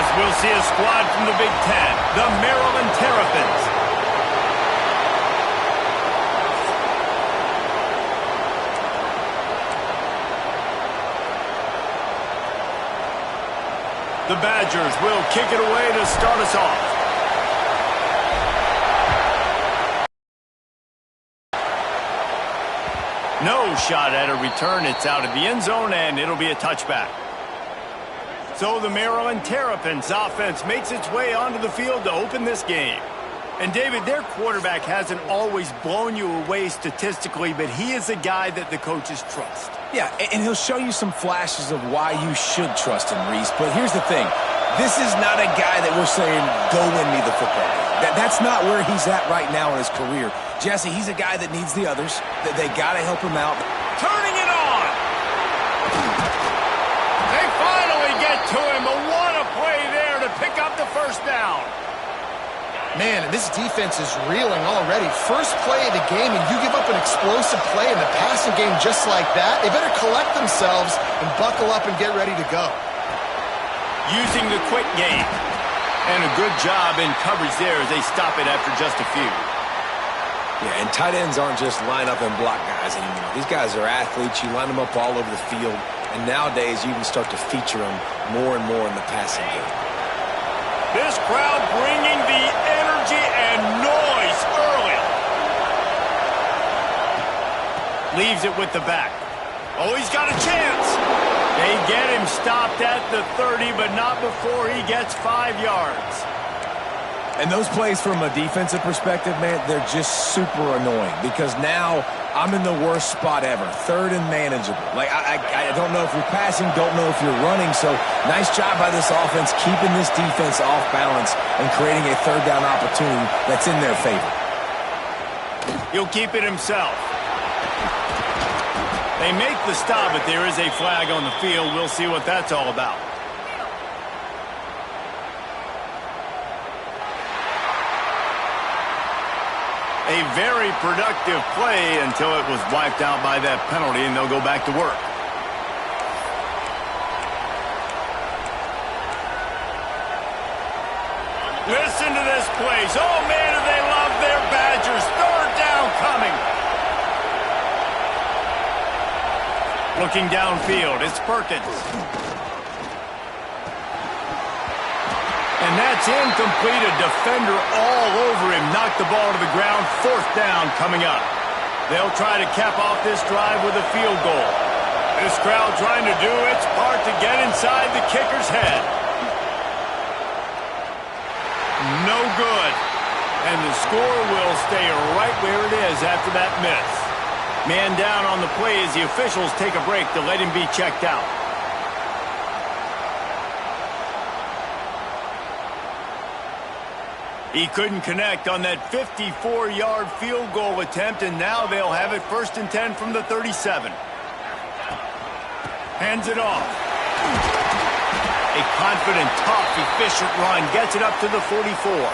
Guys, we'll see a squad from the Big Ten, the Maryland Terrapins. The Badgers will kick it away to start us off. No shot at a return. It's out of the end zone, and it'll be a touchback. So the Maryland Terrapins offense makes its way onto the field to open this game. And, David, their quarterback hasn't always blown you away statistically, but he is a guy that the coaches trust. Yeah, and he'll show you some flashes of why you should trust him, Reese. But here's the thing. This is not a guy that we're saying, go win me the football game. That's not where he's at right now in his career. Jesse, he's a guy that needs the others. They got to help him out. Turning it on! They finally get to him, but what a play there to pick up the first down. Man, and this defense is reeling already. First play of the game, and you give up an explosive play in the passing game just like that. They better collect themselves and buckle up and get ready to go. Using the quick game. And a good job in coverage there as they stop it after just a few. Yeah, and tight ends aren't just line up and block guys anymore. These guys are athletes. You line them up all over the field. And nowadays, you can start to feature them more and more in the passing game. This crowd bringing the energy and noise early. Leaves it with the back. Oh, he's got a chance. They get him stopped at the 30, but not before he gets 5 yards. And those plays from a defensive perspective, man, they're just super annoying because now I'm in the worst spot ever, third and manageable. Like, I don't know if you're passing, don't know if you're running, so nice job by this offense keeping this defense off balance and creating a third down opportunity that's in their favor. He'll keep it himself. They make the stop, but there is a flag on the field. We'll see what that's all about. A very productive play until it was wiped out by that penalty, and they'll go back to work. Listen to this place. Oh, man, do they love their Badgers. Third down coming. Looking downfield, it's Perkins. And that's incomplete. A defender all over him. Knocked the ball to the ground. Fourth down coming up. They'll try to cap off this drive with a field goal. This crowd trying to do its part to get inside the kicker's head. No good. And the score will stay right where it is after that miss. Man down on the play as the officials take a break to let him be checked out. He couldn't connect on that 54-yard field goal attempt, and now they'll have it 1st and 10 from the 37. Hands it off. A confident, tough, efficient run gets it up to the 44.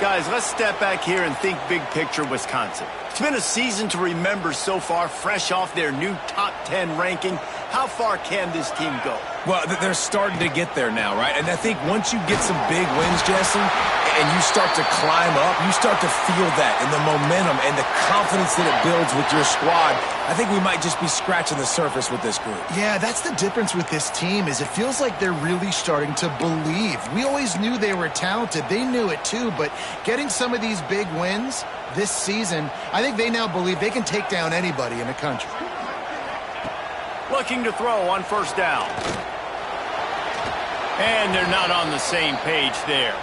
Guys, let's step back here and think big picture Wisconsin. It's been a season to remember so far, fresh off their new top 10 ranking. How far can this team go? Well, they're starting to get there now, right? And I think once you get some big wins, Jesse, and you start to climb up, you start to feel that and the momentum and the confidence that it builds with your squad. I think we might just be scratching the surface with this group. Yeah, that's the difference with this team is it feels like they're really starting to believe. We always knew they were talented. They knew it too, but getting some of these big wins this season, I think they now believe they can take down anybody in the country. Looking to throw on 1st down. And they're not on the same page there.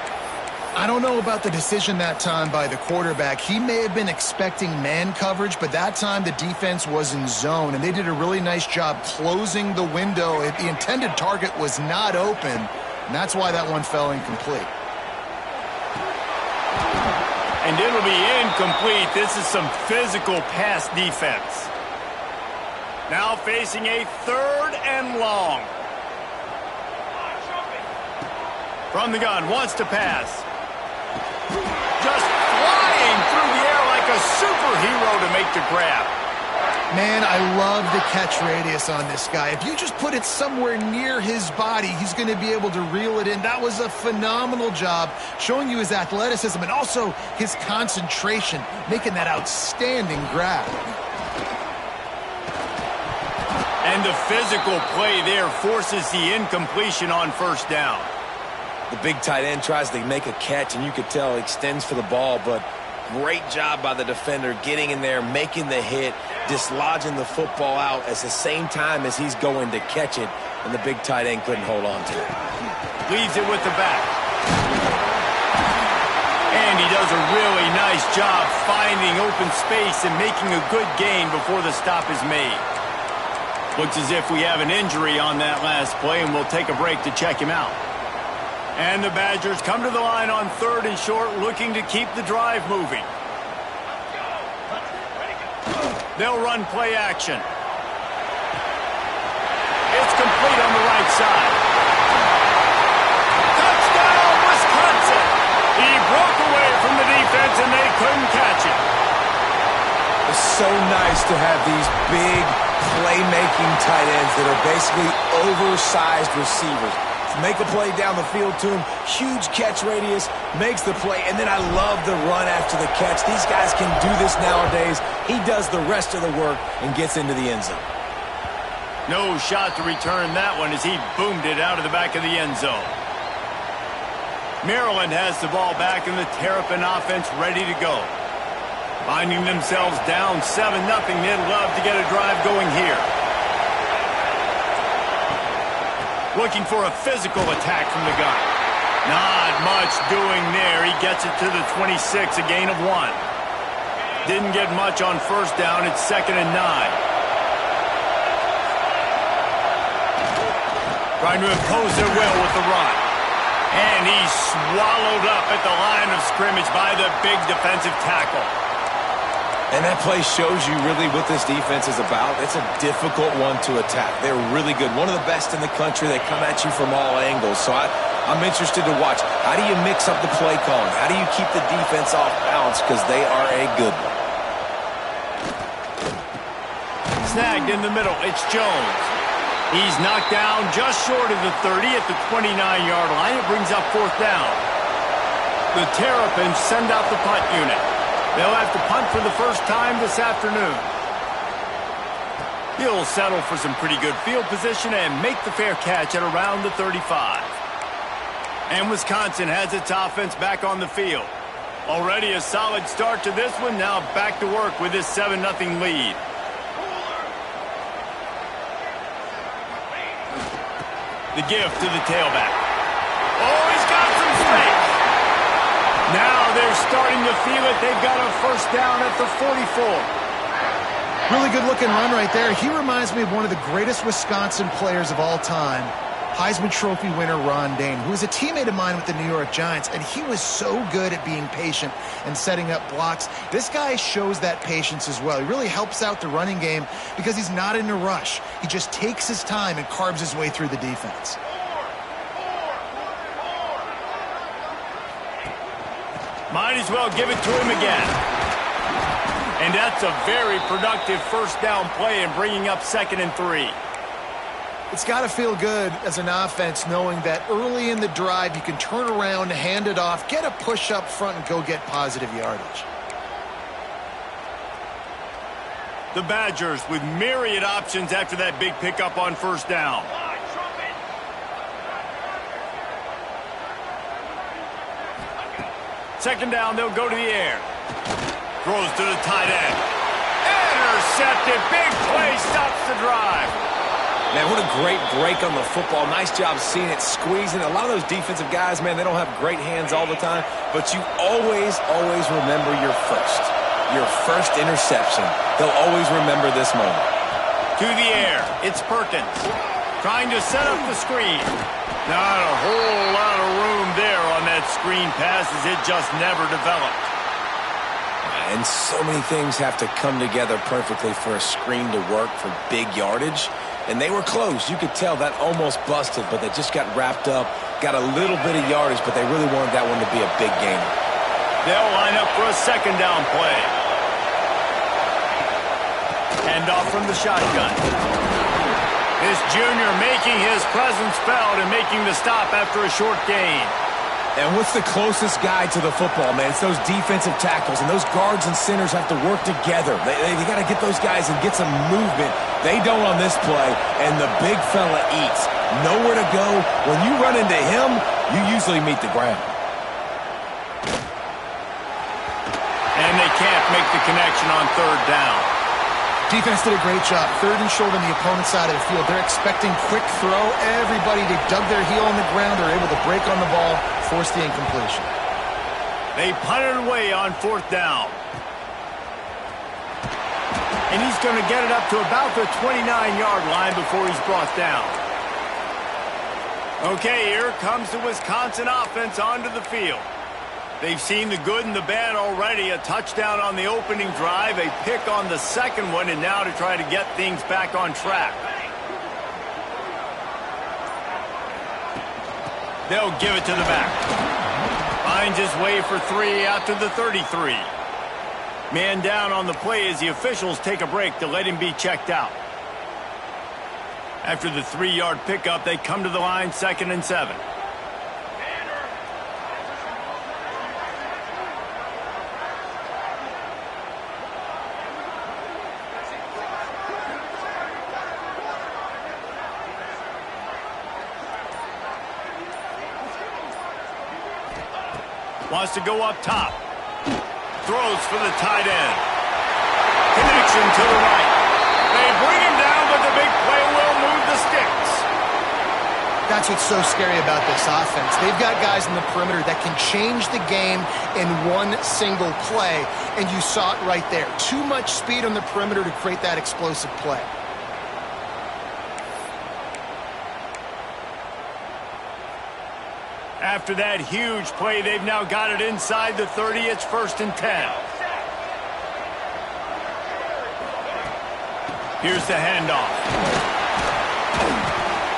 I don't know about the decision that time by the quarterback. He may have been expecting man coverage, but that time the defense was in zone, and they did a really nice job closing the window. The intended target was not open, and that's why that one fell incomplete. And it'll be incomplete. This is some physical pass defense. Now facing a 3rd and long. From the gun, wants to pass. Just flying through the air like a superhero to make the grab. Man, I love the catch radius on this guy. If you just put it somewhere near his body, he's going to be able to reel it in. That was a phenomenal job, showing you his athleticism and also his concentration, making that outstanding grab. And the physical play there forces the incompletion on first down. The big tight end tries to make a catch, and you could tell he extends for the ball, but great job by the defender getting in there, making the hit, dislodging the football out at the same time as he's going to catch it, and the big tight end couldn't hold on to it. Leaves it with the back. And he does a really nice job finding open space and making a good gain before the stop is made. Looks as if we have an injury on that last play, and we'll take a break to check him out. And the Badgers come to the line on 3rd and short, looking to keep the drive moving. They'll run play action. It's complete on the right side. Touchdown, Wisconsin! He broke away from the defense, and they couldn't catch it. It's so nice to have these big playmaking tight ends that are basically oversized receivers. Make a play down the field to him, huge catch radius, makes the play, and then I love the run after the catch. These guys can do this nowadays. He does the rest of the work and gets into the end zone. No shot to return that one as he boomed it out of the back of the end zone. Maryland has the ball back, and the Terrapin offense ready to go. Finding themselves down 7-0, they'd love to get a drive going here. Looking for a physical attack from the guy. Not much doing there. He gets it to the 26, a gain of 1. Didn't get much on first down. It's 2nd and 9. Trying to impose their will with the run. And he's swallowed up at the line of scrimmage by the big defensive tackle. And that play shows you really what this defense is about. It's a difficult one to attack. They're really good. One of the best in the country. They come at you from all angles. So I'm interested to watch. How do you mix up the play calling? How do you keep the defense off balance? Because they are a good one. Snagged in the middle. It's Jones. He's knocked down just short of the 30 at the 29-yard line. It brings up 4th down. The Terrapins send out the punt unit. They'll have to punt for the first time this afternoon. He'll settle for some pretty good field position and make the fair catch at around the 35. And Wisconsin has its offense back on the field. Already a solid start to this one. Now back to work with this 7-0 lead. The give to the tailback. Oh, he's got some space. Now they're starting to feel it. They've got a first down at the 44. Really good-looking run right there. He reminds me of one of the greatest Wisconsin players of all time, Heisman Trophy winner Ron Dayne, who was a teammate of mine with the New York Giants, and he was so good at being patient and setting up blocks. This guy shows that patience as well. He really helps out the running game because he's not in a rush. He just takes his time and carves his way through the defense. Might as well give it to him again. And that's a very productive first down play and bringing up 2nd and 3. It's got to feel good as an offense knowing that early in the drive you can turn around, hand it off, get a push up front, and go get positive yardage. The Badgers with myriad options after that big pickup on first down. Second down, they'll go to the air. Throws to the tight end. Intercepted. Big play stops the drive. Man, what a great break on the football. Nice job seeing it, squeezing. A lot of those defensive guys, man, they don't have great hands all the time, but you always remember your first interception. They'll always remember this moment. To the air. It's Perkins. Trying to set up the screen. Not a whole lot of room there on that screen pass as it just never developed. And so many things have to come together perfectly for a screen to work for big yardage. And they were close. You could tell that almost busted, but they just got wrapped up, got a little bit of yardage, but they really wanted that one to be a big gainer. They'll line up for a second down play. Handoff from the shotgun. This junior making his presence felt and making the stop after a short gain. And what's the closest guy to the football, man? It's those defensive tackles, and those guards and centers have to work together. They got to get those guys and get some movement. They don't on this play, and the big fella eats. Nowhere to go. When you run into him, you usually meet the ground. And they can't make the connection on third down. Defense did a great job. Third and short on the opponent's side of the field. They're expecting quick throw. Everybody, they dug their heel on the ground. They're able to break on the ball, force the incompletion. They punted away on fourth down. And he's going to get it up to about the 29-yard line before he's brought down. Okay, here comes the Wisconsin offense onto the field. They've seen the good and the bad already. A touchdown on the opening drive, a pick on the second one, and now to try to get things back on track. They'll give it to the back. Finds his way for 3 out to the 33. Man down on the play as the officials take a break to let him be checked out. After the 3-yard pickup, they come to the line, 2nd and 7. Wants to go up top. Throws for the tight end. Connection to the right. They bring him down, but the big play will move the sticks. That's what's so scary about this offense. They've got guys in the perimeter that can change the game in one single play, and you saw it right there. Too much speed on the perimeter to create that explosive play. After that huge play, they've now got it inside the 30. It's 1st and 10. Here's the handoff.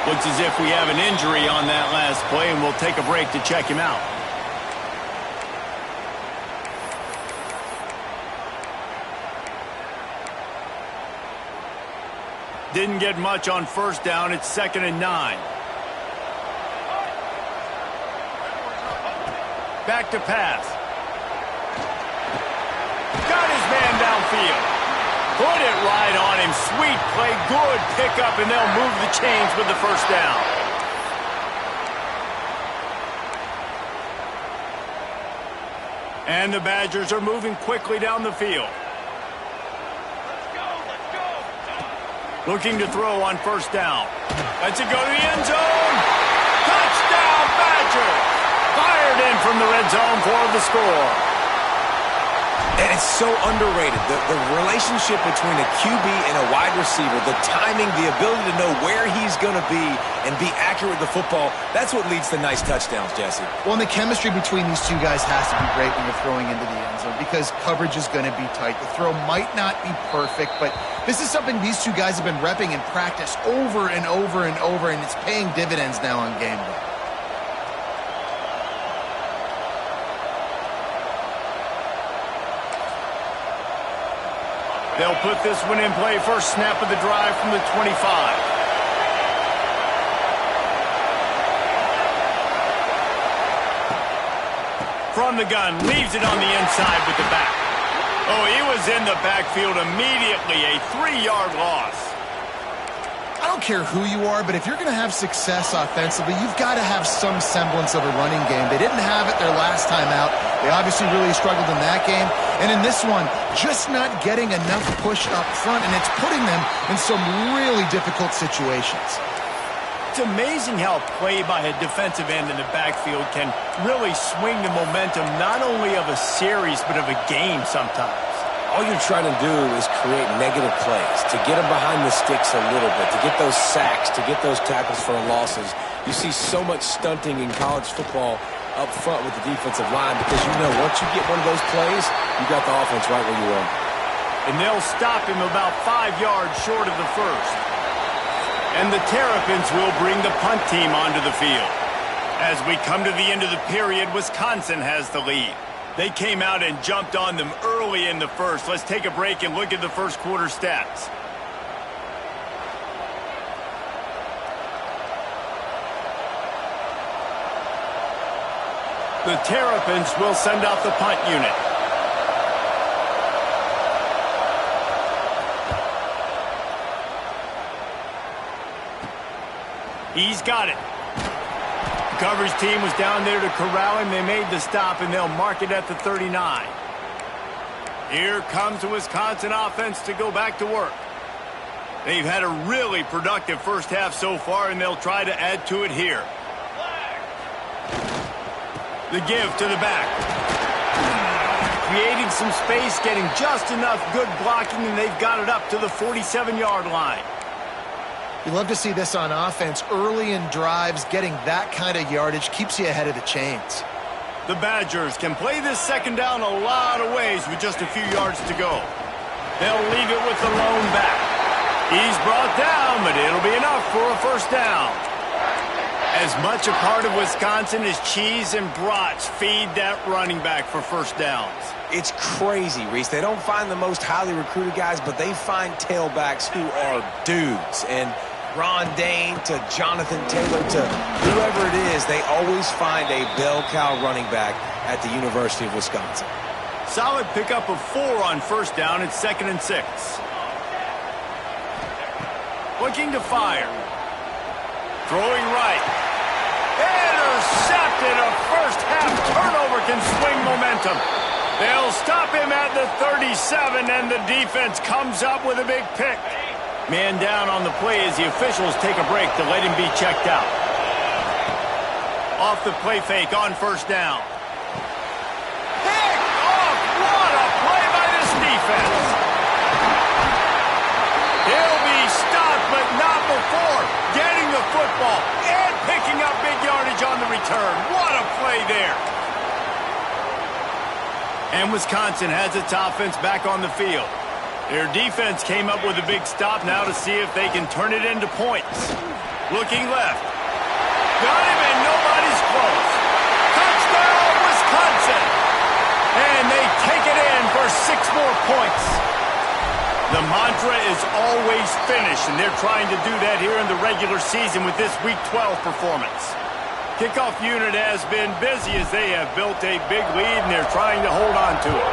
Looks as if we have an injury on that last play, and we'll take a break to check him out. Didn't get much on first down. It's 2nd and 9. Back to pass. Got his man downfield. Put it right on him. Sweet play. Good pickup, and they'll move the chains with the first down. And the Badgers are moving quickly down the field. Looking to throw on first down. Lets it go to the end zone. Touchdown, Badgers. Fired in from the red zone for the score. And it's so underrated. The relationship between a QB and a wide receiver, the timing, the ability to know where he's going to be and be accurate with the football, that's what leads to nice touchdowns, Jesse. Well, and the chemistry between these two guys has to be great when you're throwing into the end zone because coverage is going to be tight. The throw might not be perfect, but this is something these two guys have been repping in practice over and over and over, and it's paying dividends now on game day. They'll put this one in play. First snap of the drive from the 25. From the gun, leaves it on the inside with the back. Oh, he was in the backfield immediately. A 3-yard loss. I don't care who you are, but if you're going to have success offensively, you've got to have some semblance of a running game. They didn't have it their last time out. They obviously really struggled in that game. And in this one, just not getting enough push up front, and it's putting them in some really difficult situations. It's amazing how play by a defensive end in the backfield can really swing the momentum not only of a series, but of a game sometimes. All you're trying to do is create negative plays, to get them behind the sticks a little bit, to get those sacks, to get those tackles for losses. You see so much stunting in college football up front with the defensive line because you know once you get one of those plays, you got the offense right where you want. And they'll stop him about 5 yards short of the first. And the Terrapins will bring the punt team onto the field. As we come to the end of the period, Wisconsin has the lead. They came out and jumped on them early in the first. Let's take a break and look at the first quarter stats. The Terrapins will send out the punt unit. He's got it. The coverage team was down there to corral him. They made the stop, and they'll mark it at the 39. Here comes the Wisconsin offense to go back to work. They've had a really productive first half so far, and they'll try to add to it here. The give to the back. Creating some space, getting just enough good blocking, and they've got it up to the 47-yard line. You love to see this on offense. Early in drives, getting that kind of yardage keeps you ahead of the chains. The Badgers can play this second down a lot of ways with just a few yards to go. They'll leave it with the lone back. He's brought down, but it'll be enough for a first down. As much a part of Wisconsin as cheese and brats feed that running back for first downs. It's crazy, Reese. They don't find the most highly recruited guys, but they find tailbacks who are dudes. And Ron Dane to Jonathan Taylor to whoever it is, they always find a bell cow running back at the University of Wisconsin. Solid pickup of 4 on first down. It's 2nd and 6. Looking to fire. Throwing right. Intercepted. A first-half turnover can swing momentum. They'll stop him at the 37, and the defense comes up with a big pick. Man down on the play as the officials take a break to let him be checked out. Off the play fake on first down. Picked off. What a play by this defense. He'll be stopped, but not before getting the football and picking up big yardage on the return. What a play there. And Wisconsin has its offense back on the field. Their defense came up with a big stop now to see if they can turn it into points. Looking left. Got him, and nobody's close. Touchdown, Wisconsin! And they take it in for 6 more points. The mantra is always finish, and they're trying to do that here in the regular season with this Week 12 performance. Kickoff unit has been busy as they have built a big lead, and they're trying to hold on to it.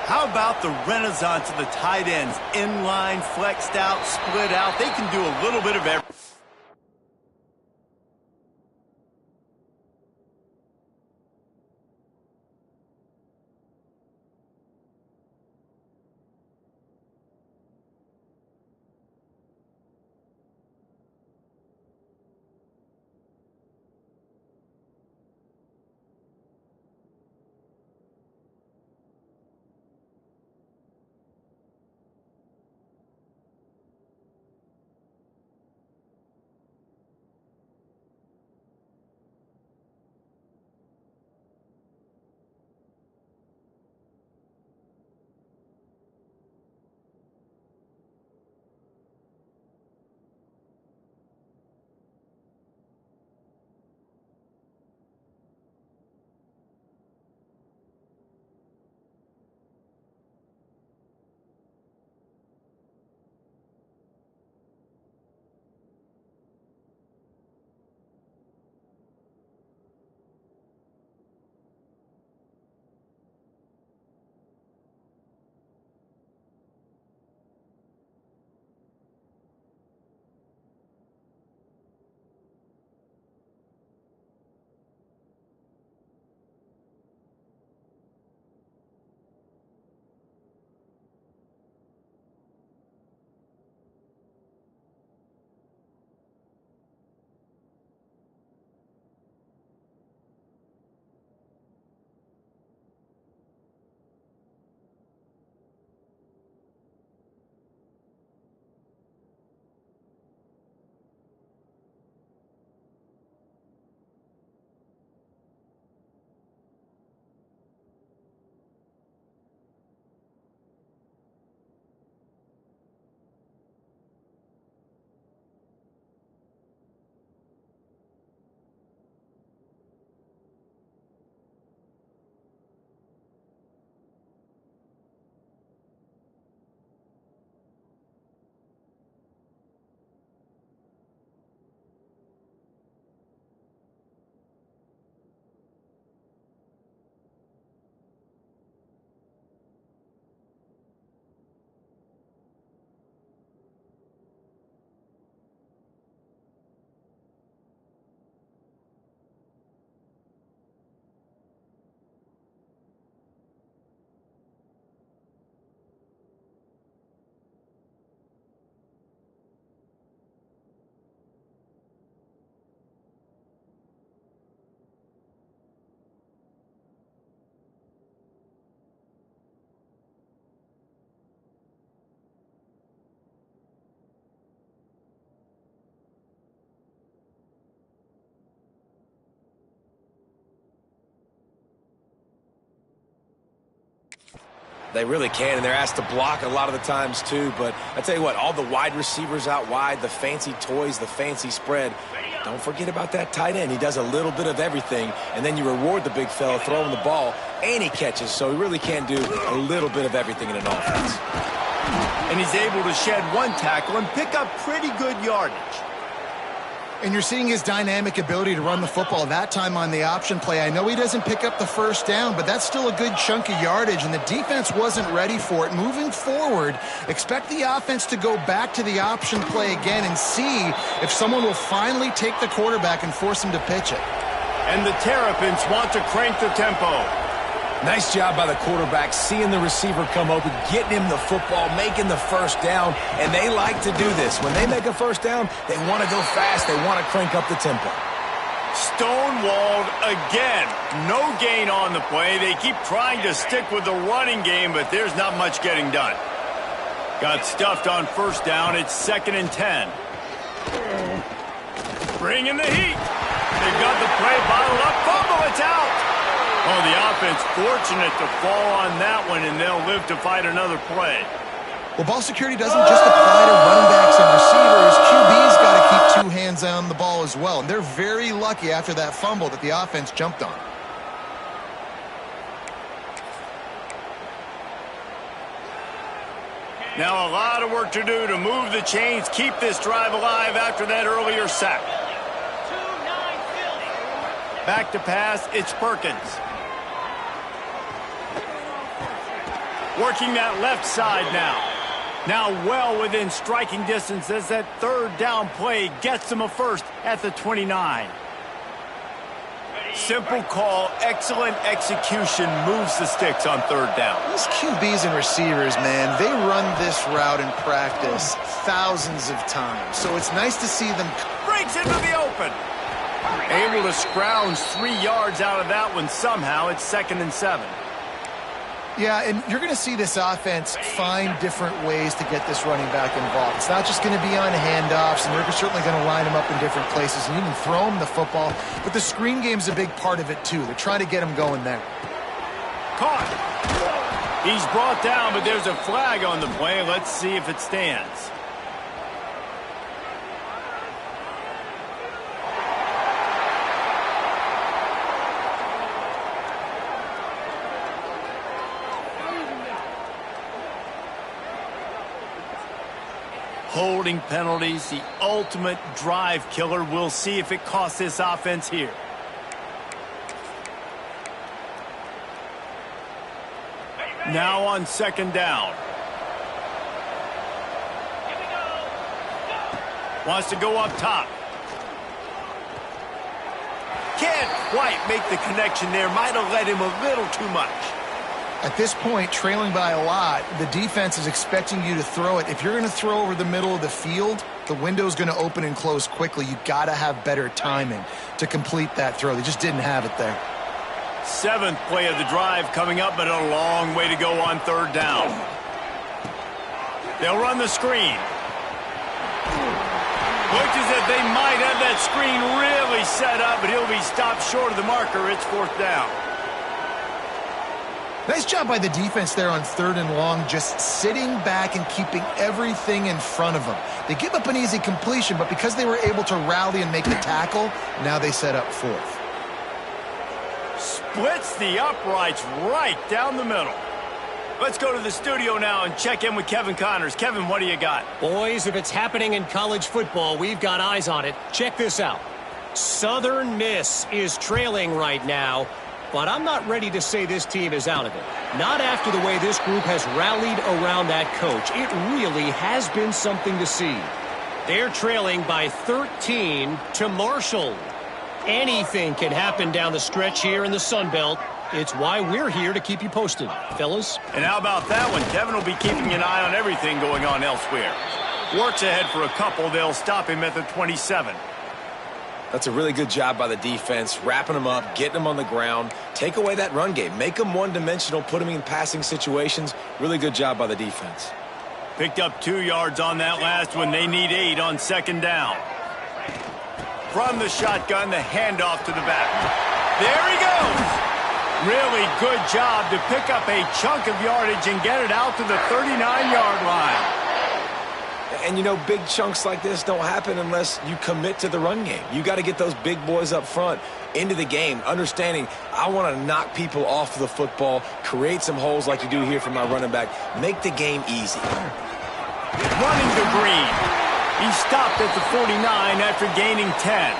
How about the renaissance of the tight ends? Inline, flexed out, split out. They can do a little bit of everything. They really can, and they're asked to block a lot of the times too. But I tell you what, all the wide receivers out wide, the fancy toys, the fancy spread, don't forget about that tight end. He does a little bit of everything, and then you reward the big fella throwing the ball, and he catches. So he really can do a little bit of everything in an offense. And he's able to shed one tackle and pick up pretty good yardage. And you're seeing his dynamic ability to run the football. That time on the option play, I know he doesn't pick up the first down, but that's still a good chunk of yardage, and the defense wasn't ready for it. Moving forward, expect the offense to go back to the option play again and see if someone will finally take the quarterback and force him to pitch it. And the Terrapins want to crank the tempo. Nice job by the quarterback, seeing the receiver come open, getting him the football, making the first down, and they like to do this. When they make a first down, they want to go fast. They want to crank up the tempo. Stonewalled again. No gain on the play. They keep trying to stick with the running game, but there's not much getting done. Got stuffed on first down. It's 2nd and 10. Bringing the heat. They've got the play bottled up. Fumble, it's out. Oh, the offense fortunate to fall on that one, and they'll live to fight another play. Well, ball security doesn't just apply to running backs and receivers. QB's got to keep 2 hands on the ball as well. And they're very lucky after that fumble that the offense jumped on. Now a lot of work to do to move the chains, keep this drive alive after that earlier sack. Back to pass, it's Perkins. Working that left side now. Now well within striking distance as that 3rd down play gets them a first at the 29. Simple call, excellent execution, moves the sticks on 3rd down. These QBs and receivers, man, they run this route in practice thousands of times. So it's nice to see them. Breaks into the open. Able to scrounge 3 yards out of that one somehow. It's 2nd and 7. Yeah, and you're going to see this offense find different ways to get this running back involved. It's not just going to be on handoffs, and they're certainly going to line him up in different places and even throw him the football. But the screen game's a big part of it, too. They're trying to get him going there. Caught. He's brought down, but there's a flag on the play. Let's see if it stands. Holding penalties, the ultimate drive killer. We'll see if it costs this offense here. Now on 2nd down. Wants to go up top. Can't quite make the connection there. Might have led him a little too much. At this point, trailing by a lot, the defense is expecting you to throw it. If you're going to throw over the middle of the field, the window's going to open and close quickly. You've got to have better timing to complete that throw. They just didn't have it there. 7th play of the drive coming up, but a long way to go on 3rd down. They'll run the screen. Looks as if they might have that screen really set up, but he'll be stopped short of the marker. It's 4th down. Nice job by the defense there on 3rd and long, just sitting back and keeping everything in front of them. They give up an easy completion, but because they were able to rally and make the tackle, now they set up 4th. Splits the uprights right down the middle. Let's go to the studio now and check in with Kevin Connors. Kevin, what do you got? Boys, if it's happening in college football, we've got eyes on it. Check this out. Southern Miss is trailing right now, but I'm not ready to say this team is out of it. Not after the way this group has rallied around that coach. It really has been something to see. They're trailing by 13 to Marshall. Anything can happen down the stretch here in the Sun Belt. It's why we're here to keep you posted, fellas. And how about that one? Kevin will be keeping an eye on everything going on elsewhere. Works ahead for a couple. They'll stop him at the 27. That's a really good job by the defense, wrapping them up, getting them on the ground. Take away that run game. Make them one-dimensional, put them in passing situations. Really good job by the defense. Picked up 2 yards on that last one. They need 8 on 2nd down. From the shotgun, the handoff to the back. There he goes. Really good job to pick up a chunk of yardage and get it out to the 39-yard line. And, you know, big chunks like this don't happen unless you commit to the run game. You got to get those big boys up front into the game, understanding I want to knock people off the football, create some holes like you do here for my running back, make the game easy. Running to Green. He stopped at the 49 after gaining 10.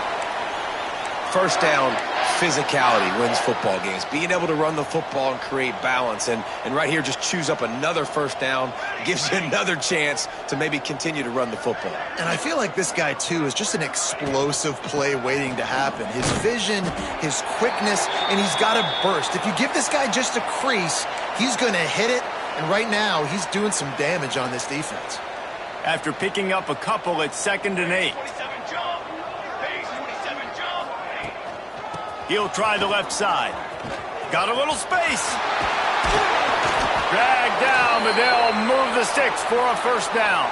First down, physicality wins football games. Being able to run the football and create balance. And right here, just choose up another first down, gives you another chance to maybe continue to run the football. And I feel like this guy, too, is just an explosive play waiting to happen. His vision, his quickness, and he's got a burst. If you give this guy just a crease, he's going to hit it. And right now, he's doing some damage on this defense. After picking up a couple at 2nd and 8. He'll try the left side. Got a little space. Dragged down, but they'll move the sticks for a first down.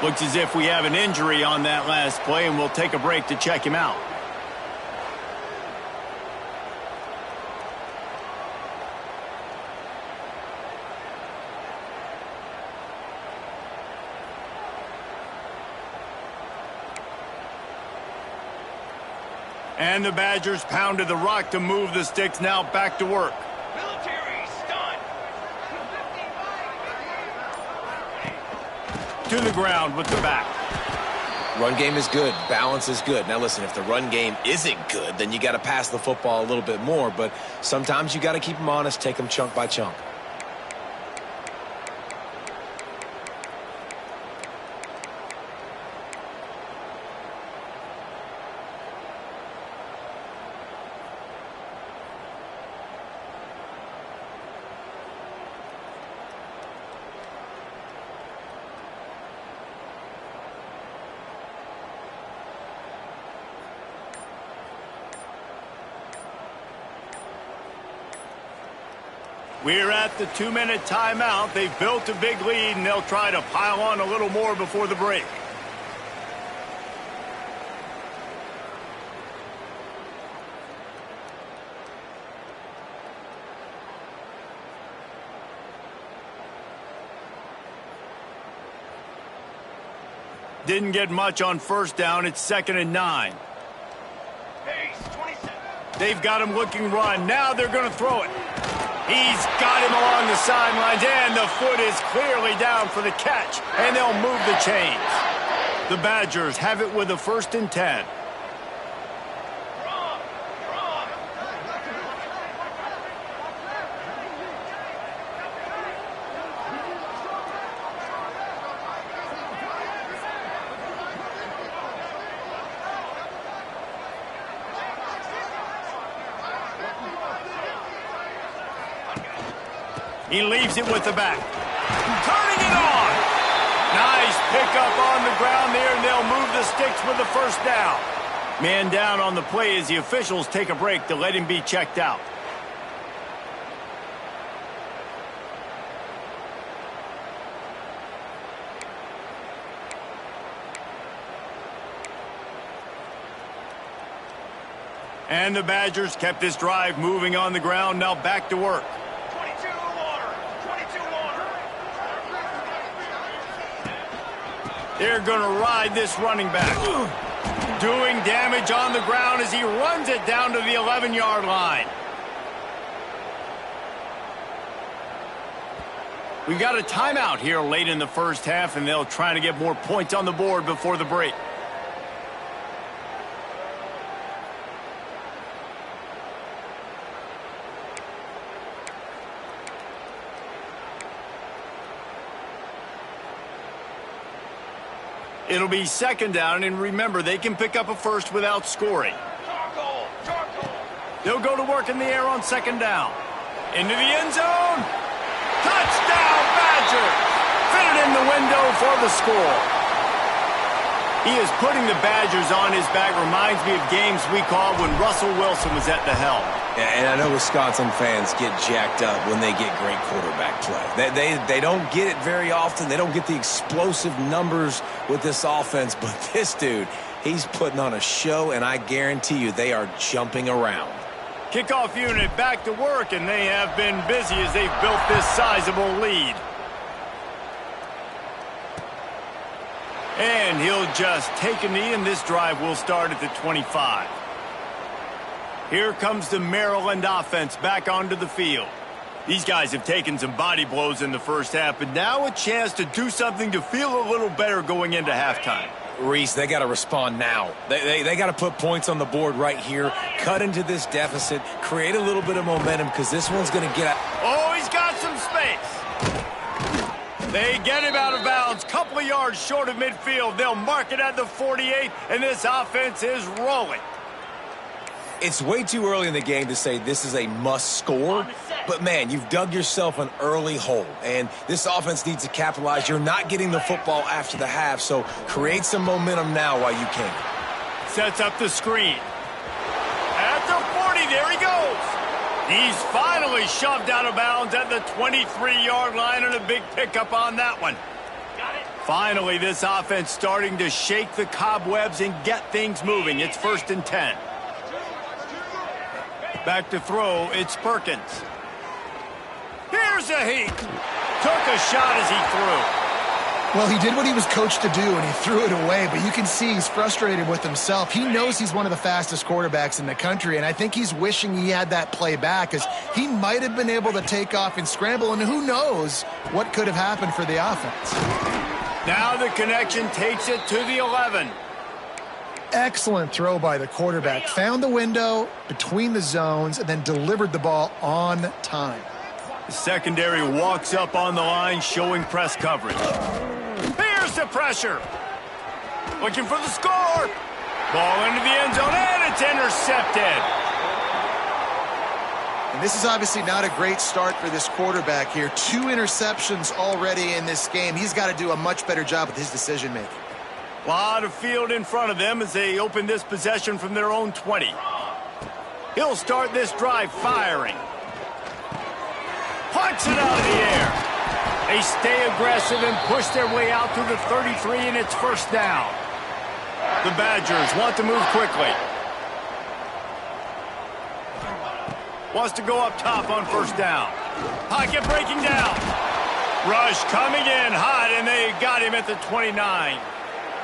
Looks as if we have an injury on that last play, and we'll take a break to check him out. And the Badgers pounded the rock to move the sticks. Now back to work. Military stun. To the ground with the back. Run game is good. Balance is good. Now listen, if the run game isn't good, then you got to pass the football a little bit more. But sometimes you got to keep them honest, take them chunk by chunk. We're at the 2-minute timeout. They've built a big lead, and they'll try to pile on a little more before the break. Didn't get much on first down. It's 2nd and 9. They've got him looking run. Now they're going to throw it. He's got him along the sidelines, and the foot is clearly down for the catch, and they'll move the chains. The Badgers have it with a 1st and 10. He leaves it with the back. Turning it on. Nice pickup on the ground there, and they'll move the sticks with the first down. Man down on the play as the officials take a break to let him be checked out. And the Badgers kept this drive moving on the ground. Now back to work. They're going to ride this running back. Doing damage on the ground as he runs it down to the 11-yard line. We've got a timeout here late in the first half, and they'll try to get more points on the board before the break. It'll be 2nd down, and remember, they can pick up a first without scoring. They'll go to work in the air on 2nd down. Into the end zone. Touchdown, Badgers! Fitted in the window for the score. He is putting the Badgers on his back. Reminds me of games we called when Russell Wilson was at the helm. Yeah, and I know Wisconsin fans get jacked up when they get great quarterback play. They don't get it very often. They don't get the explosive numbers with this offense. But this dude, he's putting on a show, and I guarantee you they are jumping around. Kickoff unit back to work, and they have been busy as they've built this sizable lead. And he'll just take a knee, and this drive will start at the 25. Here comes the Maryland offense back onto the field. These guys have taken some body blows in the first half, but now a chance to do something to feel a little better going into halftime. Reese, they got to respond now. They got to put points on the board right here, cut into this deficit, create a little bit of momentum because this one's going to get out. Oh, he's got some space. They get him out of bounds, couple of yards short of midfield. They'll mark it at the 48, and this offense is rolling. It's way too early in the game to say this is a must score, but man, you've dug yourself an early hole, and this offense needs to capitalize. You're not getting the football after the half, so create some momentum now while you can. Sets up the screen. At the 40, there he goes. He's finally shoved out of bounds at the 23-yard line, and a big pickup on that one. Finally, this offense starting to shake the cobwebs and get things moving. It's 1st and 10. Back to throw, it's Perkins. Here's a heat. Took a shot as he threw. Well, he did what he was coached to do, and he threw it away, but you can see he's frustrated with himself. He knows he's one of the fastest quarterbacks in the country, and I think he's wishing he had that play back, because he might have been able to take off and scramble, and who knows what could have happened for the offense. Now the connection takes it to the 11. Excellent throw by the quarterback. Found the window between the zones and then delivered the ball on time. The secondary walks up on the line, showing press coverage. Here's the pressure. Looking for the score. Ball into the end zone, and it's intercepted. And this is obviously not a great start for this quarterback here. 2 interceptions already in this game. He's got to do a much better job with his decision-making. A lot of field in front of them as they open this possession from their own 20. He'll start this drive firing. Punts it out of the air. They stay aggressive and push their way out to the 33, and it's 1st down. The Badgers want to move quickly. Wants to go up top on 1st down. Pocket breaking down. Rush coming in hot, and they got him at the 29.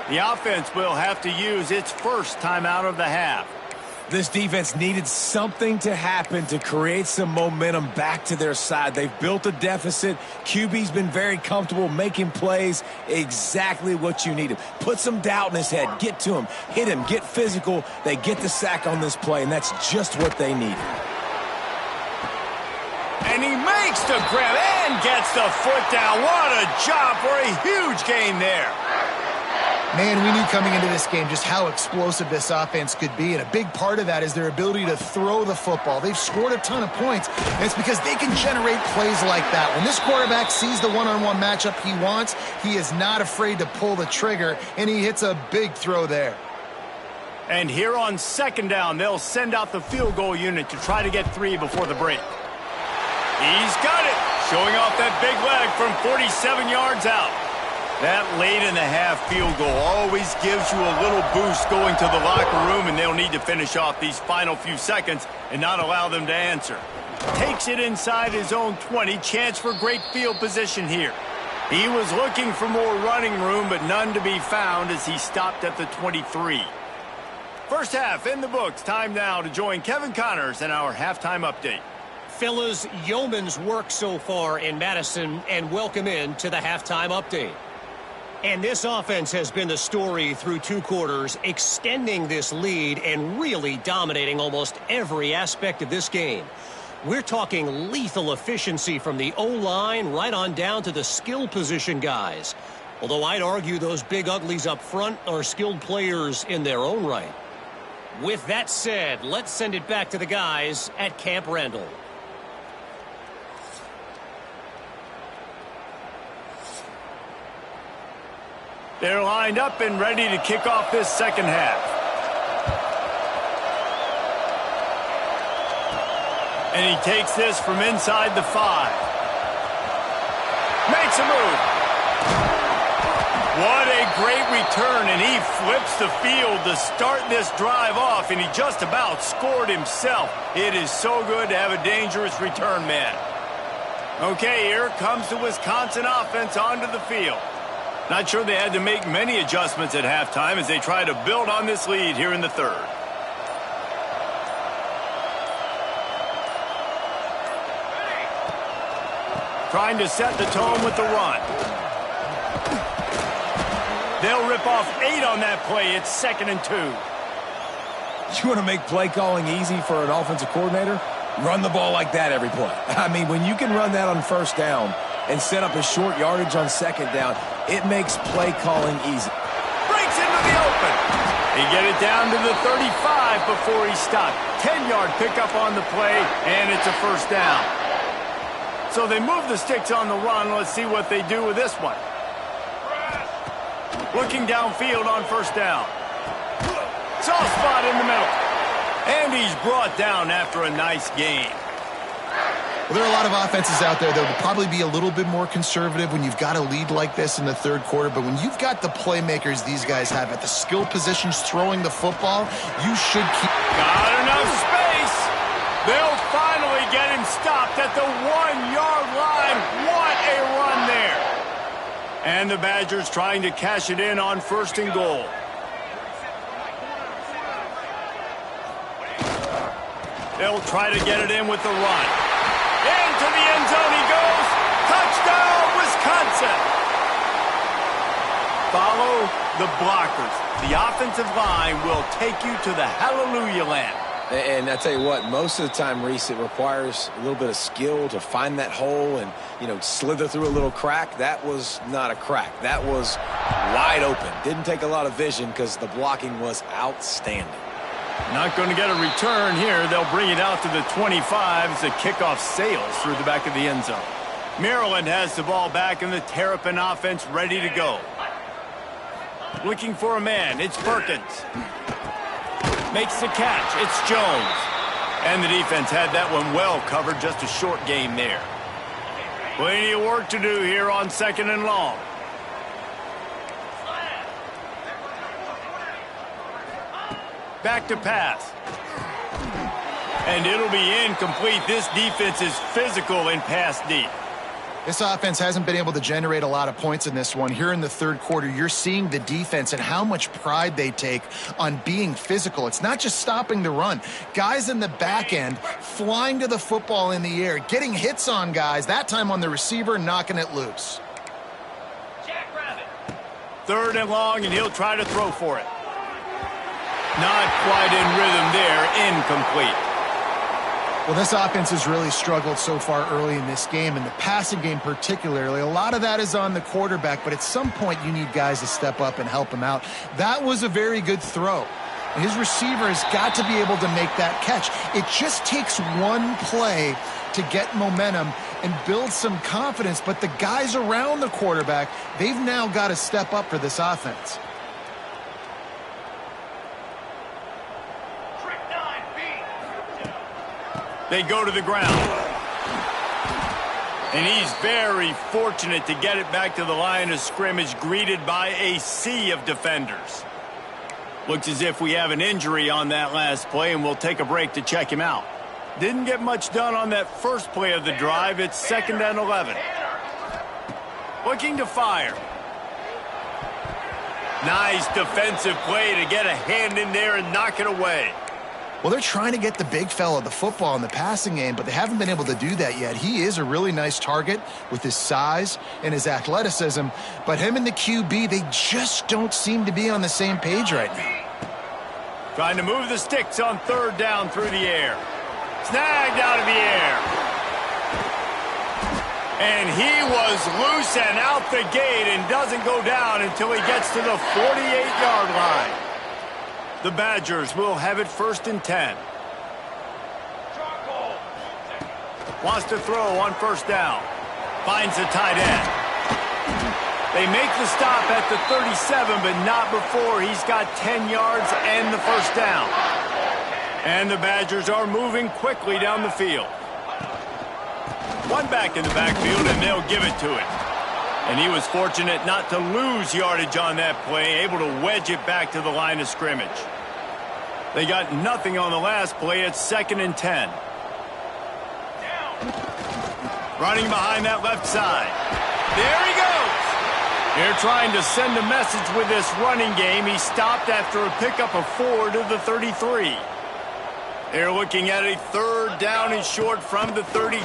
The offense will have to use its first timeout of the half. This defense needed something to happen to create some momentum back to their side. They've built a deficit. QB's been very comfortable making plays. Exactly what you needed. Put some doubt in his head. Get to him. Hit him. Get physical. They get the sack on this play, and that's just what they needed. And he makes the grab and gets the foot down. What a job for a huge gain there. Man, we knew coming into this game just how explosive this offense could be, and a big part of that is their ability to throw the football. They've scored a ton of points, and it's because they can generate plays like that. When this quarterback sees the one-on-one matchup he wants, he is not afraid to pull the trigger, and he hits a big throw there. And here on 2nd down, they'll send out the field goal unit to try to get 3 before the break. He's got it, showing off that big leg from 47 yards out. That late in the half field goal always gives you a little boost going to the locker room, and they'll need to finish off these final few seconds and not allow them to answer. Takes it inside his own 20, chance for great field position here. He was looking for more running room, but none to be found as he stopped at the 23. First half in the books. Time now to join Kevin Connors in our halftime update. Fellas, yeoman's work so far in Madison, and welcome in to the halftime update. And this offense has been the story through 2 quarters, extending this lead and really dominating almost every aspect of this game. We're talking lethal efficiency from the O-line right on down to the skill position guys. Although I'd argue those big uglies up front are skilled players in their own right. With that said, let's send it back to the guys at Camp Randall. They're lined up and ready to kick off this second half. And he takes this from inside the 5. Makes a move. What a great return, and he flips the field to start this drive off, and he just about scored himself. It is so good to have a dangerous return man. Okay, here comes the Wisconsin offense onto the field. Not sure they had to make many adjustments at halftime as they try to build on this lead here in the third. Trying to set the tone with the run. They'll rip off 8 on that play. It's 2nd and 2. You want to make play calling easy for an offensive coordinator? Run the ball like that every play. I mean, when you can run that on first down and set up a short yardage on second down, it makes play calling easy. Breaks into the open. He get it down to the 35 before he stopped. 10-yard pickup on the play, and it's a first down. So they move the sticks on the run. Let's see what they do with this one. Looking downfield on first down. Soft spot in the middle. And he's brought down after a nice gain. Well, there are a lot of offenses out there that would probably be a little bit more conservative when you've got a lead like this in the third quarter. But when you've got the playmakers these guys have at the skill positions throwing the football, you should keep... Got enough space. They'll finally get him stopped at the 1-yard line. What a run there. And the Badgers trying to cash it in on 1st and goal. They'll try to get it in with the run. Into the end zone he goes. Touchdown, Wisconsin. Follow the blockers. The offensive line will take you to the hallelujah land. And I tell you what, most of the time, Reese, it requires a little bit of skill to find that hole and, slither through a little crack. That was not a crack. That was wide open. Didn't take a lot of vision because the blocking was outstanding. Not going to get a return here. They'll bring it out to the 25 as the kickoff sails through the back of the end zone. Maryland has the ball back and the Terrapin offense ready to go. Looking for a man. It's Perkins. Makes the catch. It's Jones. And the defense had that one well covered. Just a short game there. Plenty of work to do here on 2nd and long. Back to pass. And it'll be incomplete. This defense is physical and pass deep. This offense hasn't been able to generate a lot of points in this one. Here in the third quarter, you're seeing the defense and how much pride they take on being physical. It's not just stopping the run. Guys in the back end flying to the football in the air, getting hits on guys, that time on the receiver, knocking it loose. 3rd and long, and he'll try to throw for it. Not quite in rhythm there. Incomplete. Well, this offense has really struggled so far early in this game, and the passing game particularly. A lot of that is on the quarterback, but at some point you need guys to step up and help him out. That was a very good throw. His receiver has got to be able to make that catch. It just takes one play to get momentum and build some confidence, but the guys around the quarterback, they've now got to step up for this offense. They go to the ground. And he's very fortunate to get it back to the line of scrimmage, greeted by a sea of defenders. Looks as if we have an injury on that last play, and we'll take a break to check him out. Didn't get much done on that first play of the drive. It's 2nd and 11. Looking to fire. Nice defensive play to get a hand in there and knock it away. Well, they're trying to get the big fella the football in the passing game, but they haven't been able to do that yet. He is a really nice target with his size and his athleticism, but him and the QB, they just don't seem to be on the same page right now. Trying to move the sticks on 3rd down through the air. Snagged out of the air. And he was loose and out the gate and doesn't go down until he gets to the 48-yard line. The Badgers will have it 1st and 10. Wants to throw on 1st down. Finds the tight end. They make the stop at the 37, but not before he's got 10 yards and the 1st down. And the Badgers are moving quickly down the field. One back in the backfield, and they'll give it to him. And he was fortunate not to lose yardage on that play, able to wedge it back to the line of scrimmage. They got nothing on the last play. It's 2nd and 10. Running behind that left side. There he goes. They're trying to send a message with this running game. He stopped after a pickup of 4 to the 33. They're looking at a 3rd down and short from the 33.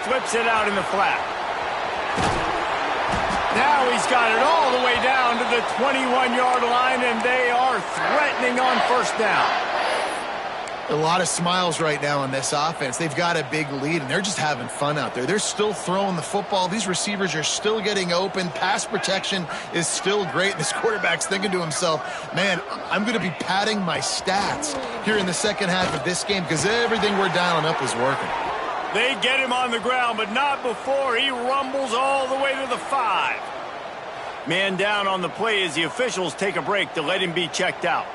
Flips it out in the flat. Now he's got it all the way down to the 21-yard line, and they are threatening on 1st down. A lot of smiles right now on this offense. They've got a big lead, and they're just having fun out there. They're still throwing the football. These receivers are still getting open. Pass protection is still great. And this quarterback's thinking to himself, man, I'm going to be padding my stats here in the second half of this game because everything we're dialing up is working. They get him on the ground, but not before he rumbles all the way to the 5. Man down on the play as the officials take a break to let him be checked out.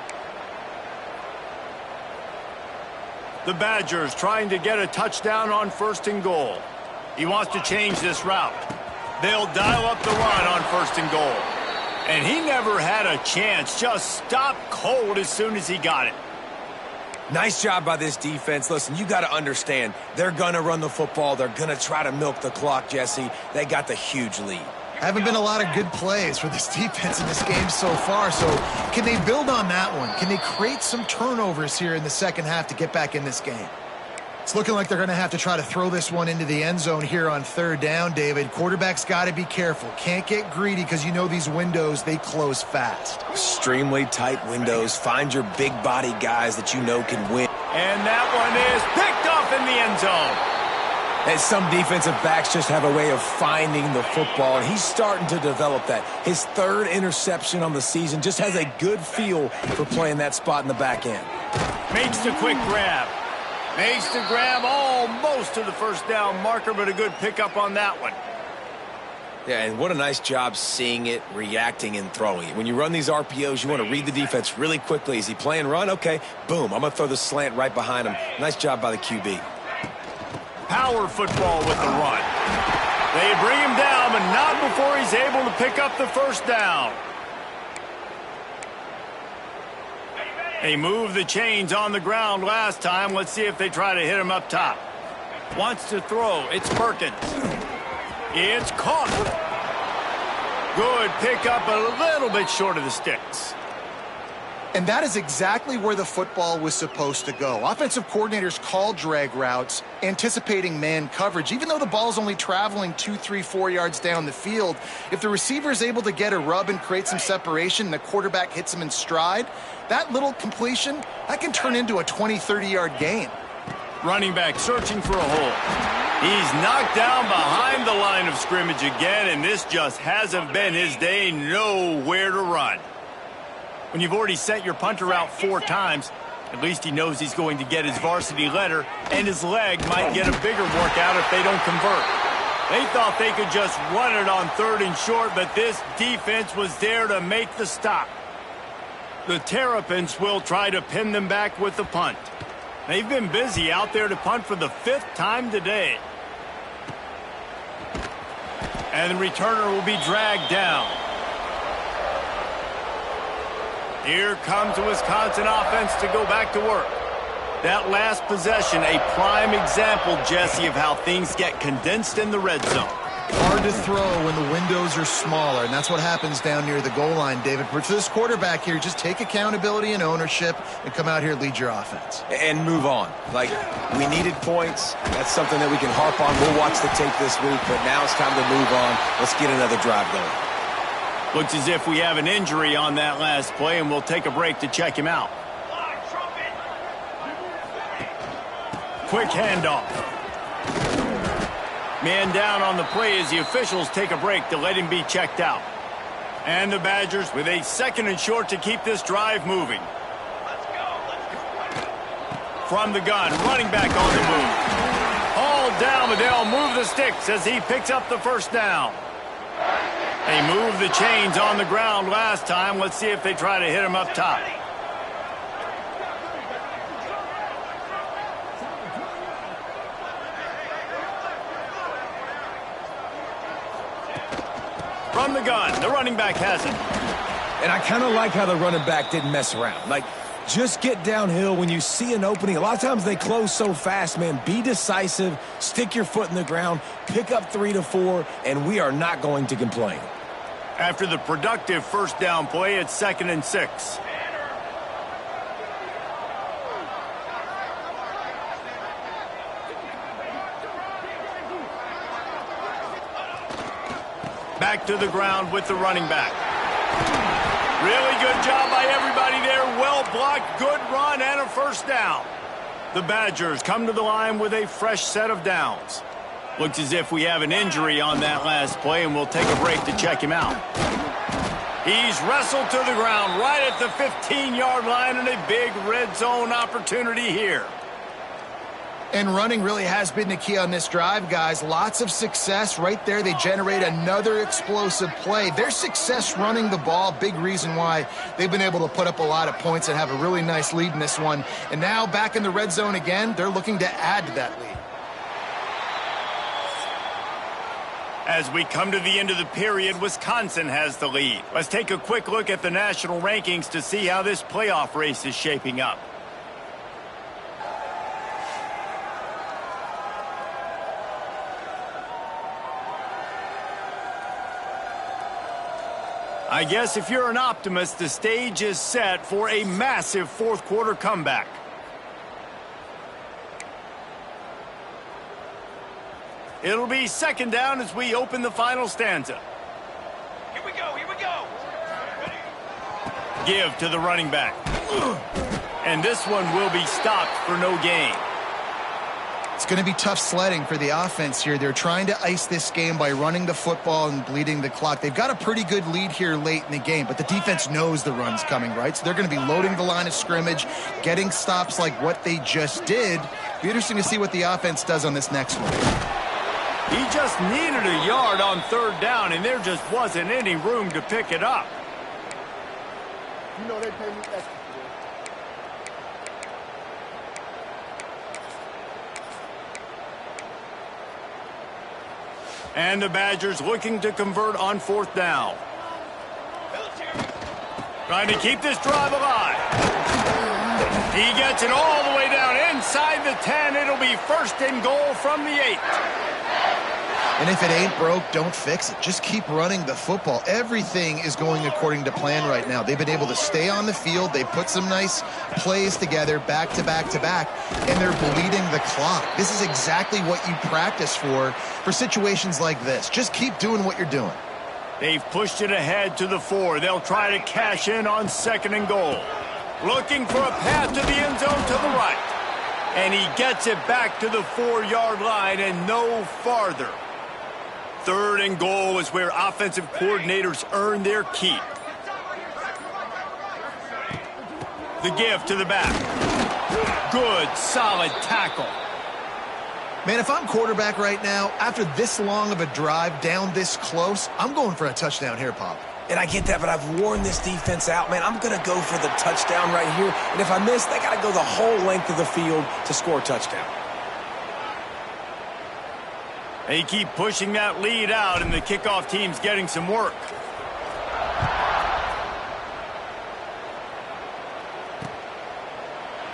The Badgers trying to get a touchdown on 1st and goal. He wants to change this route. They'll dial up the run on 1st and goal. And he never had a chance. Just stopped cold as soon as he got it. Nice job by this defense. Listen, you got to understand, they're going to run the football. They're going to try to milk the clock, Jesse. They got the huge lead. Haven't been a lot of good plays for this defense in this game so far, so can they build on that one? Can they create some turnovers here in the second half to get back in this game? It's looking like they're going to have to try to throw this one into the end zone here on 3rd down, David. Quarterback's got to be careful. Can't get greedy because you know these windows, they close fast. Extremely tight windows. Find your big body guys that you know can win. And that one is picked off in the end zone. And some defensive backs just have a way of finding the football, and he's starting to develop that. His 3rd interception on the season, just has a good feel for playing that spot in the back end. Makes the quick grab. Makes the grab almost to the 1st down marker, but a good pickup on that one. Yeah, and what a nice job seeing it, reacting, and throwing it. When you run these RPOs, you want to read the defense really quickly. Is he playing run? Okay, boom, I'm going to throw the slant right behind him. Nice job by the QB. Power football with the run. They bring him down, but not before he's able to pick up the 1st down. They moved the chains on the ground last time. Let's see if they try to hit him up top. Wants to throw. It's Perkins. It's caught. Good pickup, a little bit short of the sticks. And that is exactly where the football was supposed to go. Offensive coordinators call drag routes, anticipating man coverage. Even though the ball's only traveling 2, 3, 4 yards down the field, if the receiver is able to get a rub and create some separation and the quarterback hits him in stride, that little completion, that can turn into a 20, 30-yard gain. Running back searching for a hole. He's knocked down behind the line of scrimmage again, and this just hasn't been his day. Nowhere to run. When you've already sent your punter out 4 times, at least he knows he's going to get his varsity letter, and his leg might get a bigger workout if they don't convert. They thought they could just run it on 3rd and short, but this defense was there to make the stop. The Terrapins will try to pin them back with the punt. They've been busy out there to punt for the 5th time today. And the returner will be dragged down. Here comes the Wisconsin offense to go back to work. That last possession, a prime example, Jesse, of how things get condensed in the red zone. Hard to throw when the windows are smaller, and that's what happens down near the goal line, David. But for this quarterback here, just take accountability and ownership and come out here and lead your offense. And move on. Like, we needed points. That's something that we can harp on. We'll watch the tape this week, but now it's time to move on. Let's get another drive going. Looks as if we have an injury on that last play, and we'll take a break to check him out. Quick handoff. Man down on the play as the officials take a break to let him be checked out. And the Badgers with a 2nd and short to keep this drive moving. From the gun, running back on the move. All down, but they'll move the sticks as he picks up the 1st down. They moved the chains on the ground last time. Let's see if they try to hit him up top. From the gun, the running back has it. And I kind of like how the running back didn't mess around. Like, just get downhill when you see an opening. A lot of times they close so fast, man. Be decisive, stick your foot in the ground, pick up 3 to 4, and we are not going to complain. After the productive first down play, it's 2nd and 6. Back to the ground with the running back. Really good job by everybody there. Well blocked, good run, and a first down. The Badgers come to the line with a fresh set of downs. Looks as if we have an injury on that last play, and we'll take a break to check him out. He's wrestled to the ground right at the 15-yard line, and a big red zone opportunity here. And running really has been the key on this drive, guys. Lots of success right there. They generate another explosive play. Their success running the ball, big reason why they've been able to put up a lot of points and have a really nice lead in this one. And now back in the red zone again, they're looking to add to that lead. As we come to the end of the period, Wisconsin has the lead. Let's take a quick look at the national rankings to see how this playoff race is shaping up. I guess if you're an optimist, the stage is set for a massive fourth quarter comeback. It'll be 2nd down as we open the final stanza. Here we go, here we go. Give to the running back. And this one will be stopped for no gain. It's going to be tough sledding for the offense here. They're trying to ice this game by running the football and bleeding the clock. They've got a pretty good lead here late in the game, but the defense knows the run's coming, right? So they're going to be loading the line of scrimmage, getting stops like what they just did. Be interesting to see what the offense does on this next one. He just needed a yard on 3rd down, and there just wasn't any room to pick it up. You know they pay me extra. And the Badgers looking to convert on 4th down. Trying to keep this drive alive. He gets it all the way down inside the 10. It'll be 1st and goal from the 8. And if it ain't broke, don't fix it. Just keep running the football. Everything is going according to plan right now. They've been able to stay on the field. They put some nice plays together back to back to back, and they're bleeding the clock. This is exactly what you practice for situations like this. Just keep doing what you're doing. They've pushed it ahead to the 4. They'll try to cash in on 2nd and goal. Looking for a path to the end zone to the right. And he gets it back to the 4-yard line and no farther. 3rd and goal is where offensive coordinators earn their keep. The give to the back. Good, solid tackle. Man, if I'm quarterback right now, after this long of a drive down this close, I'm going for a touchdown here, Pop. And I get that, but I've worn this defense out, man. I'm going to go for the touchdown right here. And if I miss, they got to go the whole length of the field to score a touchdown. They keep pushing that lead out, and the kickoff team's getting some work.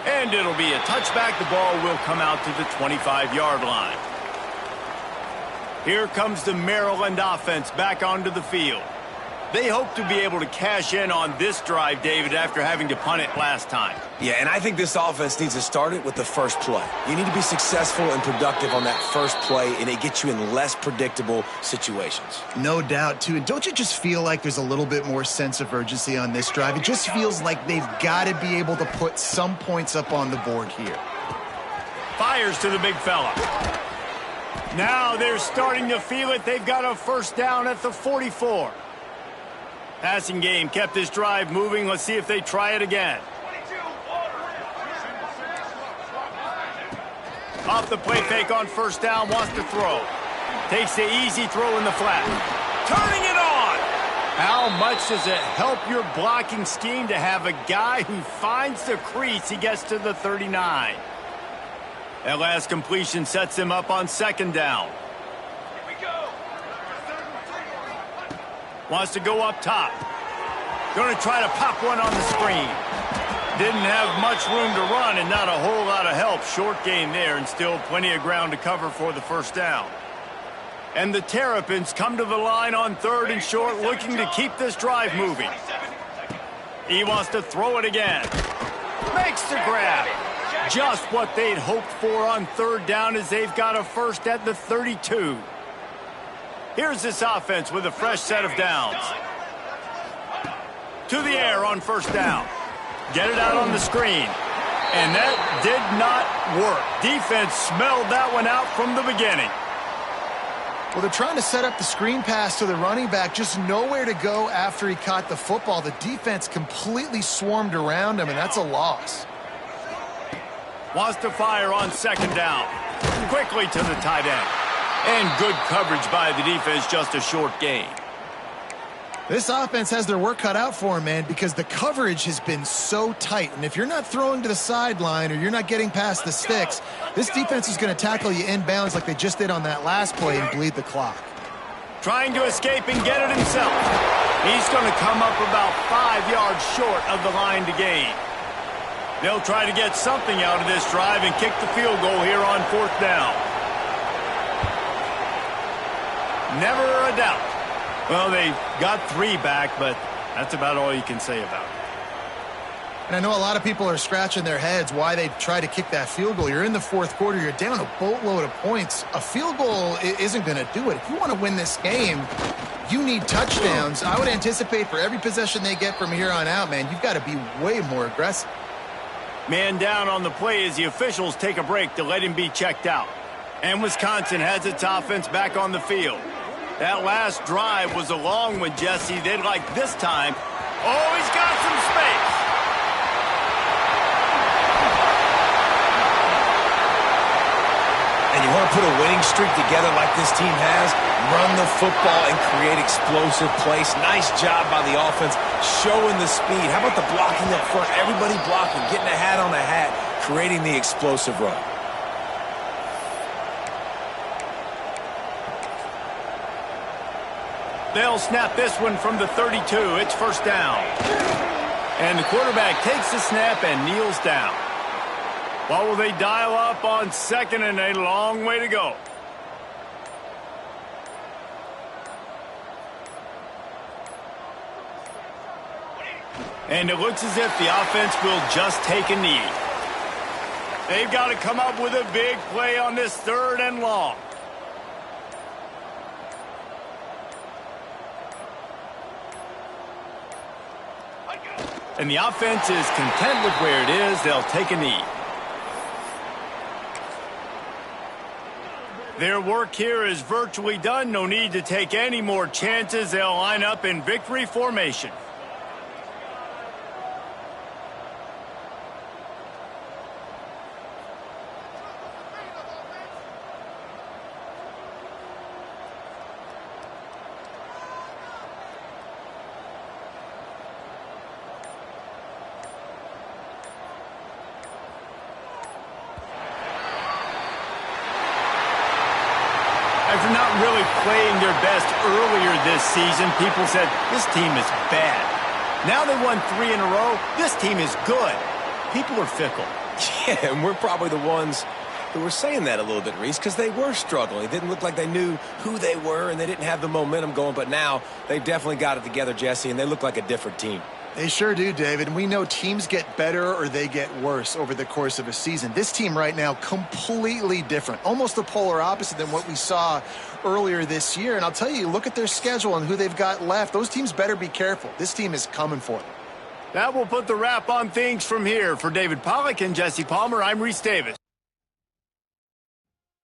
And it'll be a touchback. The ball will come out to the 25-yard line. Here comes the Maryland offense back onto the field. They hope to be able to cash in on this drive, David, after having to punt it last time. Yeah, and I think this offense needs to start it with the first play. You need to be successful and productive on that first play, and it gets you in less predictable situations. No doubt, too. And don't you just feel like there's a little bit more sense of urgency on this drive? It just feels like they've got to be able to put some points up on the board here. Fires to the big fella. Now they're starting to feel it. They've got a first down at the 44. Passing game kept this drive moving. Let's see if they try it again. Off the play fake on first down, wants to throw. Takes the easy throw in the flat. Turning it on! How much does it help your blocking scheme to have a guy who finds the crease? He gets to the 39. That last completion sets him up on 2nd down. Wants to go up top. Going to try to pop one on the screen. Didn't have much room to run and not a whole lot of help. Short gain there and still plenty of ground to cover for the first down. And the Terrapins come to the line on 3rd and short, looking to keep this drive moving. He wants to throw it again. Makes the grab. Just what they'd hoped for on 3rd down as they've got a first at the 32. Here's this offense with a fresh set of downs. To the air on 1st down. Get it out on the screen. And that did not work. Defense smelled that one out from the beginning. Well, they're trying to set up the screen pass to the running back, just nowhere to go after he caught the football. The defense completely swarmed around him, and that's a loss. Wants to fire on 2nd down. Quickly to the tight end. And good coverage by the defense, just a short gain. This offense has their work cut out for them, man, because the coverage has been so tight. And if you're not throwing to the sideline or you're not getting past the sticks, this defense is going to tackle you inbounds like they just did on that last play and bleed the clock. Trying to escape and get it himself. He's going to come up about 5 yards short of the line to gain. They'll try to get something out of this drive and kick the field goal here on 4th down. Never a doubt. Well, they got 3 back, but that's about all you can say about it. And I know a lot of people are scratching their heads why they try to kick that field goal. You're in the 4th quarter. You're down a boatload of points. A field goal isn't going to do it. If you want to win this game, you need touchdowns. I would anticipate for every possession they get from here on out, man, you've got to be way more aggressive. Man down on the play as the officials take a break to let him be checked out. And Wisconsin has its offense back on the field. That last drive was a long one, Jesse. They'd like this time. Oh, he's got some space. And you want to put a winning streak together like this team has, run the football and create explosive plays. Nice job by the offense, showing the speed. How about the blocking up front? Everybody blocking, getting a hat on a hat, creating the explosive run. They'll snap this one from the 32. It's 1st down. And the quarterback takes the snap and kneels down. What will they dial up on 2nd and a long way to go? And it looks as if the offense will just take a knee. They've got to come up with a big play on this 3rd and long. And the offense is content with where it is. They'll take a knee. Their work here is virtually done. No need to take any more chances. They'll line up in victory formation. After not really playing their best earlier this season, people said, this team is bad. Now they won 3 in a row. This team is good. People are fickle. Yeah, and we're probably the ones who were saying that a little bit, Reese, because they were struggling. It didn't look like they knew who they were, and they didn't have the momentum going. But now they've definitely got it together, Jesse, and they look like a different team. They sure do, David. And we know teams get better or they get worse over the course of a season. This team right now, completely different. Almost the polar opposite than what we saw earlier this year. And I'll tell you, look at their schedule and who they've got left. Those teams better be careful. This team is coming for them. That will put the wrap on things from here. For David Pollack and Jesse Palmer, I'm Reese Davis.